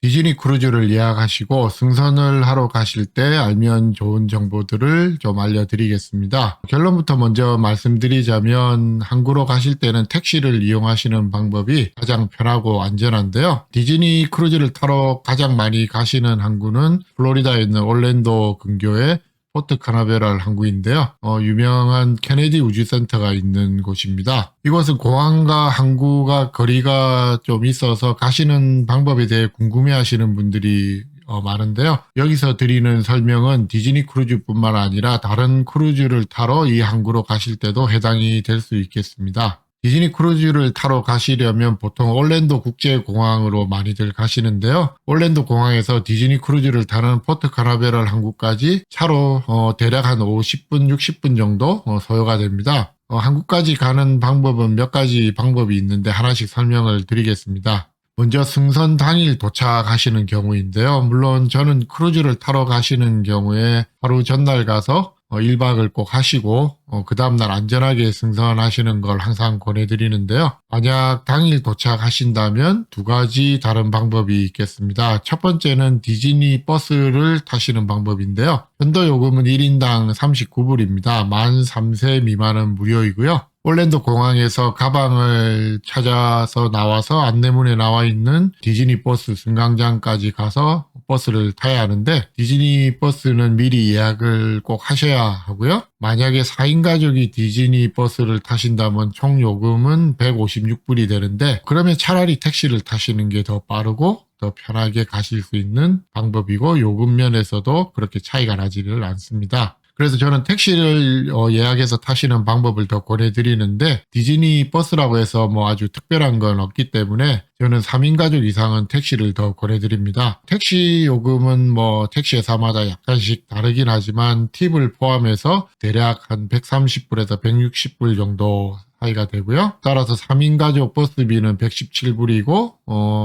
디즈니 크루즈를 예약하시고 승선을 하러 가실 때 알면 좋은 정보들을 좀 알려드리겠습니다. 결론부터 먼저 말씀드리자면 항구로 가실 때는 택시를 이용하시는 방법이 가장 편하고 안전한데요. 디즈니 크루즈를 타러 가장 많이 가시는 항구는 플로리다에 있는 올랜도 근교의 포트 카나베랄 항구인데요. 유명한 케네디 우주센터가 있는 곳입니다. 이곳은 공항과 항구가 거리가 좀 있어서 가시는 방법에 대해 궁금해하시는 분들이 많은데요. 여기서 드리는 설명은 디즈니 크루즈뿐만 아니라 다른 크루즈를 타러 이 항구로 가실 때도 해당이 될 수 있겠습니다. 디즈니 크루즈를 타러 가시려면 보통 올랜도 국제공항으로 많이들 가시는데요. 올랜도 공항에서 디즈니 크루즈를 타는 포트 카나베랄 항구까지 차로 대략 한 50분, 60분 정도 소요가 됩니다. 항구까지 가는 방법은 몇 가지 방법이 있는데 하나씩 설명을 드리겠습니다. 먼저 승선 당일 도착하시는 경우인데요. 물론 저는 크루즈를 타러 가시는 경우에 하루 전날 가서 1박을 꼭 하시고 그 다음날 안전하게 승선하시는 걸 항상 권해드리는데요. 만약 당일 도착하신다면 두 가지 다른 방법이 있겠습니다. 첫 번째는 디즈니 버스를 타시는 방법인데요. 편도 요금은 1인당 39불입니다. 만 3세 미만은 무료이고요. 올랜도 공항에서 가방을 찾아서 나와서 안내문에 나와 있는 디즈니 버스 승강장까지 가서 버스를 타야 하는데 디즈니 버스는 미리 예약을 꼭 하셔야 하고요. 만약에 4인 가족이 디즈니 버스를 타신다면 총 요금은 156불이 되는데 그러면 차라리 택시를 타시는 게 더 빠르고 더 편하게 가실 수 있는 방법이고 요금 면에서도 그렇게 차이가 나지를 않습니다. 그래서 저는 택시를 예약해서 타시는 방법을 더 권해드리는데 디즈니 버스라고 해서 뭐 아주 특별한 건 없기 때문에 저는 3인 가족 이상은 택시를 더 권해드립니다. 택시 요금은 뭐 택시 회사마다 약간씩 다르긴 하지만 팁을 포함해서 대략 한 130불에서 160불 정도 사이가 되고요. 따라서 3인 가족 버스비는 117불이고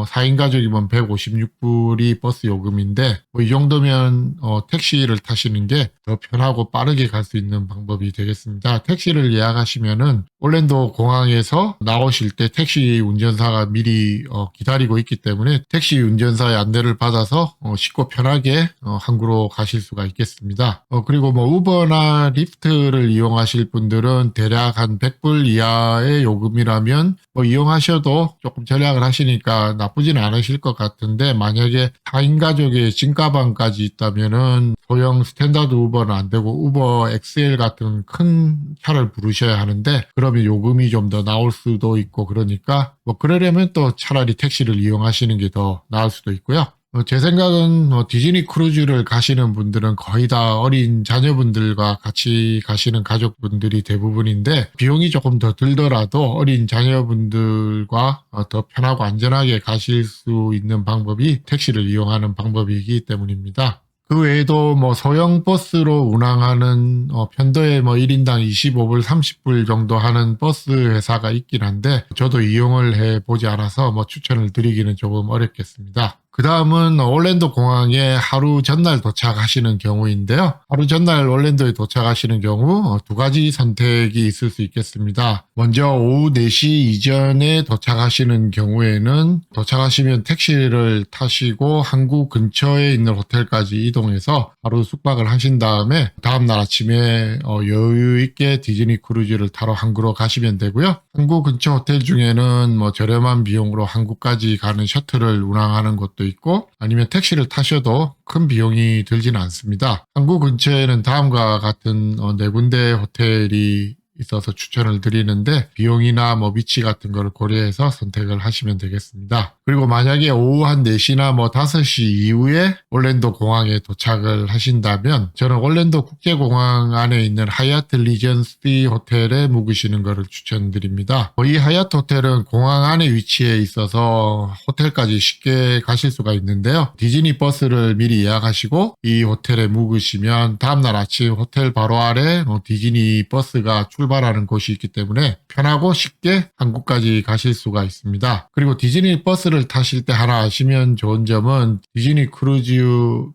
4인 가족이면 156불이 버스 요금인데 이 정도면 택시를 타시는 게 더 편하고 빠르게 갈 수 있는 방법이 되겠습니다. 택시를 예약하시면은 올랜도 공항에서 나오실 때 택시 운전사가 미리 기다리고 있기 때문에 택시 운전사의 안내를 받아서 쉽고 편하게 항구로 가실 수가 있겠습니다. 그리고 뭐 우버나 리프트를 이용하실 분들은 대략 한 100불 이하의 요금이라면 뭐 이용하셔도 조금 절약을 하시니까 나쁘지는 않으실 것 같은데 만약에 4인 가족의 짐가방까지 있다면은 소형 스탠다드 우버는 안 되고 우버 XL 같은 큰 차를 부르셔야 하는데 그러면 요금이 좀 더 나올 수도 있고 그러니까 뭐 그러려면 또 차라리 택시를 이용하시는 게 더 나을 수도 있고요. 제 생각은 디즈니 크루즈를 가시는 분들은 거의 다 어린 자녀분들과 같이 가시는 가족분들이 대부분인데 비용이 조금 더 들더라도 어린 자녀분들과 더 편하고 안전하게 가실 수 있는 방법이 택시를 이용하는 방법이기 때문입니다. 그 외에도 뭐 소형 버스로 운항하는 편도에 뭐 1인당 25불, 30불 정도 하는 버스 회사가 있긴 한데 저도 이용을 해보지 않아서 뭐 추천을 드리기는 조금 어렵겠습니다. 그 다음은 올랜도 공항에 하루 전날 도착하시는 경우인데요. 하루 전날 올랜도에 도착하시는 경우 두 가지 선택이 있을 수 있겠습니다. 먼저 오후 4시 이전에 도착하시는 경우에는 도착하시면 택시를 타시고 항구 근처에 있는 호텔까지 이동해서 하루 숙박을 하신 다음에 다음날 아침에 여유 있게 디즈니 크루즈를 타러 항구로 가시면 되고요. 항구 근처 호텔 중에는 뭐 저렴한 비용으로 항구까지 가는 셔틀을 운항하는 곳도 있고 아니면 택시를 타셔도 큰 비용이 들지는 않습니다. 항구 근처에는 다음과 같은 4군데 호텔이 있어서 추천을 드리는데 비용이나 뭐 위치 같은 걸 고려해서 선택을 하시면 되겠습니다. 그리고 만약에 오후 한 4시나 뭐 5시 이후에 올랜도 공항에 도착을 하신다면 저는 올랜도 국제공항 안에 있는 하얏트 리전시 호텔에 묵으시는 것을 추천드립니다. 이 하얏트 호텔은 공항 안에 위치해 있어서 호텔까지 쉽게 가실 수가 있는데요. 디즈니 버스를 미리 예약하시고 이 호텔에 묵으시면 다음날 아침 호텔 바로 아래 디즈니 버스가 출발하는 곳이 있기 때문에 편하고 쉽게 한국까지 가실 수가 있습니다. 그리고 디즈니 버스를 타실 때 하나 아시면 좋은 점은 디즈니 크루즈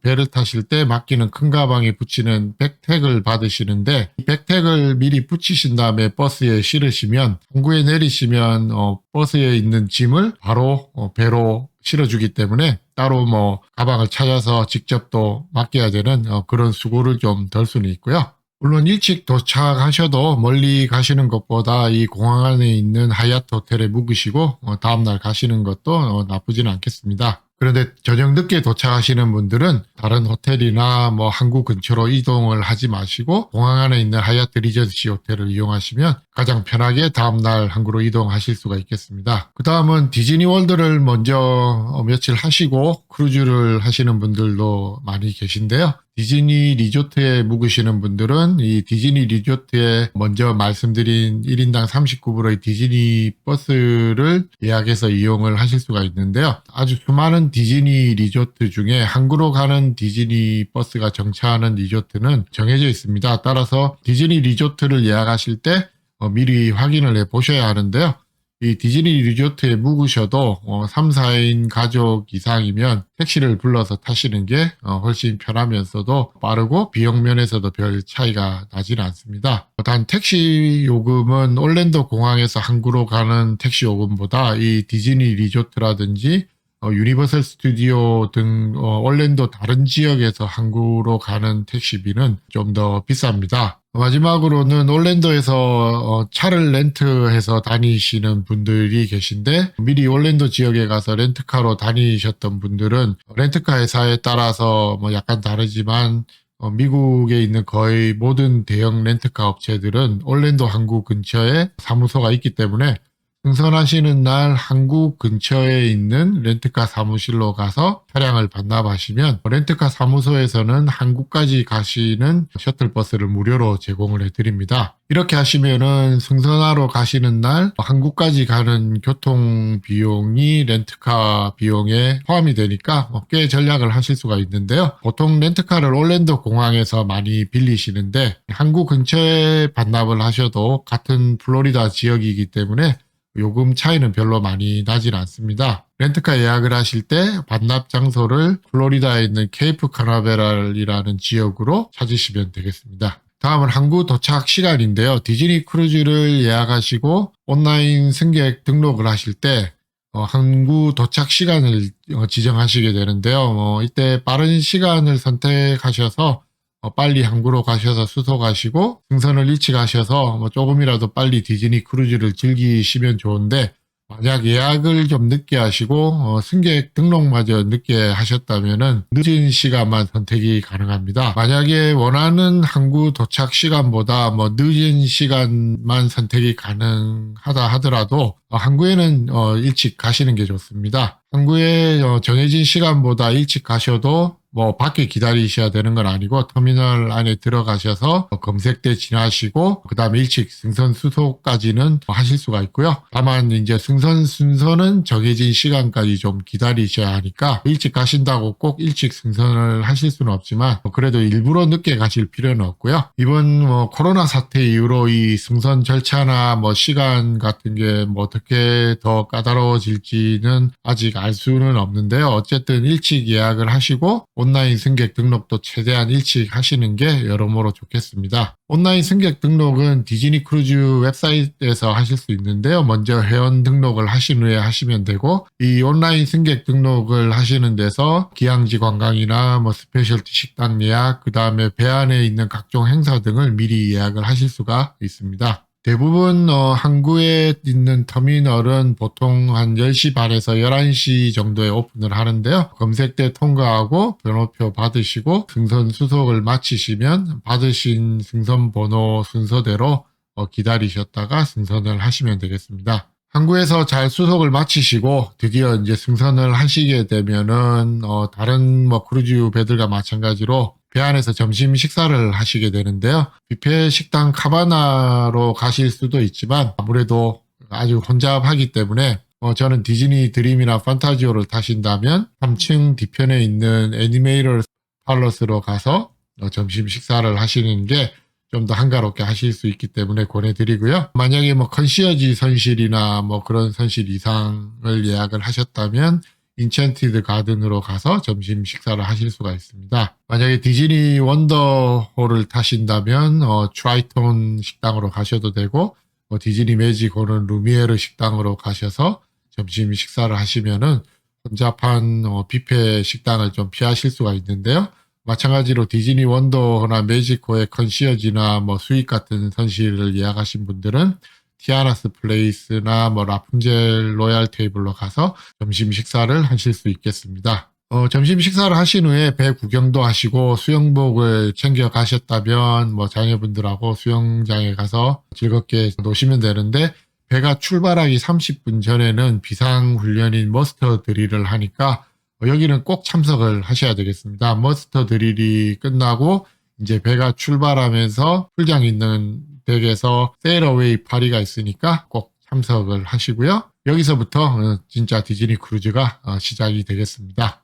배를 타실 때 맡기는 큰 가방에 붙이는 백택을 받으시는데 이 백택을 미리 붙이신 다음에 버스에 실으시면 항구에 내리시면 버스에 있는 짐을 바로 배로 실어주기 때문에 따로 뭐 가방을 찾아서 직접 또 맡겨야 되는 그런 수고를 좀 덜 수는 있고요. 물론 일찍 도착하셔도 멀리 가시는 것보다 이 공항 안에 있는 하얏트 호텔에 묵으시고 다음날 가시는 것도 나쁘지는 않겠습니다. 그런데 저녁 늦게 도착하시는 분들은 다른 호텔이나 뭐 항구 근처로 이동을 하지 마시고 공항 안에 있는 하얏트 리전시 호텔을 이용하시면 가장 편하게 다음날 항구로 이동하실 수가 있겠습니다. 그 다음은 디즈니 월드를 먼저 며칠 하시고 크루즈를 하시는 분들도 많이 계신데요. 디즈니 리조트에 묵으시는 분들은 이 디즈니 리조트에 먼저 말씀드린 1인당 39불의 디즈니 버스를 예약해서 이용을 하실 수가 있는데요. 아주 수많은 디즈니 리조트 중에 항구로 가는 디즈니 버스가 정차하는 리조트는 정해져 있습니다. 따라서 디즈니 리조트를 예약하실 때 미리 확인을 해 보셔야 하는데요. 이 디즈니 리조트에 묵으셔도 3, 4인 가족 이상이면 택시를 불러서 타시는 게 훨씬 편하면서도 빠르고 비용 면에서도 별 차이가 나지는 않습니다. 단 택시 요금은 올랜도 공항에서 항구로 가는 택시 요금보다 이 디즈니 리조트라든지 유니버설 스튜디오 등 올랜도 다른 지역에서 항구로 가는 택시비는 좀 더 비쌉니다. 마지막으로는 올랜도에서 차를 렌트해서 다니시는 분들이 계신데 미리 올랜도 지역에 가서 렌트카로 다니셨던 분들은 렌트카 회사에 따라서 뭐 약간 다르지만 미국에 있는 거의 모든 대형 렌트카 업체들은 올랜도 항구 근처에 사무소가 있기 때문에 승선하시는 날 항구 근처에 있는 렌트카 사무실로 가서 차량을 반납하시면 렌트카 사무소에서는 항구까지 가시는 셔틀버스를 무료로 제공을 해드립니다. 이렇게 하시면은 승선하러 가시는 날 항구까지 가는 교통 비용이 렌트카 비용에 포함이 되니까 꽤 절약을 하실 수가 있는데요. 보통 렌트카를 올랜도 공항에서 많이 빌리시는데 항구 근처에 반납을 하셔도 같은 플로리다 지역이기 때문에 요금 차이는 별로 많이 나질 않습니다. 렌트카 예약을 하실 때 반납 장소를 플로리다에 있는 케이프 카나베랄이라는 지역으로 찾으시면 되겠습니다. 다음은 항구 도착 시간인데요. 디즈니 크루즈를 예약하시고 온라인 승객 등록을 하실 때 항구 도착 시간을 지정하시게 되는데요. 이때 빠른 시간을 선택하셔서 빨리 항구로 가셔서 수속하시고 승선을 일찍 하셔서 조금이라도 빨리 디즈니 크루즈를 즐기시면 좋은데 만약 예약을 좀 늦게 하시고 승객 등록마저 늦게 하셨다면은 늦은 시간만 선택이 가능합니다. 만약에 원하는 항구 도착 시간보다 늦은 시간만 선택이 가능하다 하더라도 항구에는 일찍 가시는 게 좋습니다. 항구에 정해진 시간보다 일찍 가셔도 밖에 기다리셔야 되는 건 아니고 터미널 안에 들어가셔서 검색대 지나시고 그 다음에 일찍 승선 수속까지는 하실 수가 있고요. 다만 이제 승선 순서는 정해진 시간까지 좀 기다리셔야 하니까 일찍 가신다고 꼭 일찍 승선을 하실 수는 없지만 그래도 일부러 늦게 가실 필요는 없고요. 이번 코로나 사태 이후로 이 승선 절차나 시간 같은 게 어떻게 더 까다로워질지는 아직 알 수는 없는데요. 어쨌든 일찍 예약을 하시고 온라인 승객 등록도 최대한 일찍 하시는 게 여러모로 좋겠습니다. 온라인 승객 등록은 디즈니 크루즈 웹사이트에서 하실 수 있는데요. 먼저 회원 등록을 하신 후에 하시면 되고 이 온라인 승객 등록을 하시는 데서 기항지 관광이나 스페셜티 식당 예약, 그 다음에 배 안에 있는 각종 행사 등을 미리 예약을 하실 수가 있습니다. 대부분 항구에 있는 터미널은 보통 한 10시 반에서 11시 정도에 오픈을 하는데요. 검색대 통과하고 번호표 받으시고 승선 수속을 마치시면 받으신 승선 번호 순서대로 기다리셨다가 승선을 하시면 되겠습니다. 항구에서 잘 수속을 마치시고 드디어 이제 승선을 하시게 되면은 다른 뭐 크루즈 배들과 마찬가지로 배 안에서 점심 식사를 하시게 되는데요. 뷔페 식당 카바나로 가실 수도 있지만 아무래도 아주 혼잡하기 때문에 저는 디즈니 드림이나 판타지오를 타신다면 3층 뒤편에 있는 애니메이터 팔러스로 가서 점심 식사를 하시는 게 좀 더 한가롭게 하실 수 있기 때문에 권해드리고요. 만약에 뭐 컨시어지 선실이나 뭐 그런 선실 이상을 예약을 하셨다면 인챈티드 가든으로 가서 점심 식사를 하실 수가 있습니다. 만약에 디즈니 원더홀을 타신다면 트라이톤 식당으로 가셔도 되고 디즈니 매직홀은 루미에르 식당으로 가셔서 점심 식사를 하시면은 혼잡한 뷔페 식당을 좀 피하실 수가 있는데요. 마찬가지로 디즈니 원더나 매직호의 컨시어지나 뭐 스윗 같은 선실을 예약하신 분들은 티아나스 플레이스나 뭐 라푼젤 로얄 테이블로 가서 점심 식사를 하실 수 있겠습니다. 점심 식사를 하신 후에 배 구경도 하시고 수영복을 챙겨 가셨다면 뭐 자녀분들하고 수영장에 가서 즐겁게 노시면 되는데 배가 출발하기 30분 전에는 비상훈련인 머스터 드릴을 하니까 여기는 꼭 참석을 하셔야 되겠습니다. 머스터 드릴이 끝나고 이제 배가 출발하면서 풀장 있는 덱에서 세일어웨이 파리가 있으니까 꼭 참석을 하시고요. 여기서부터 진짜 디즈니 크루즈가 시작이 되겠습니다.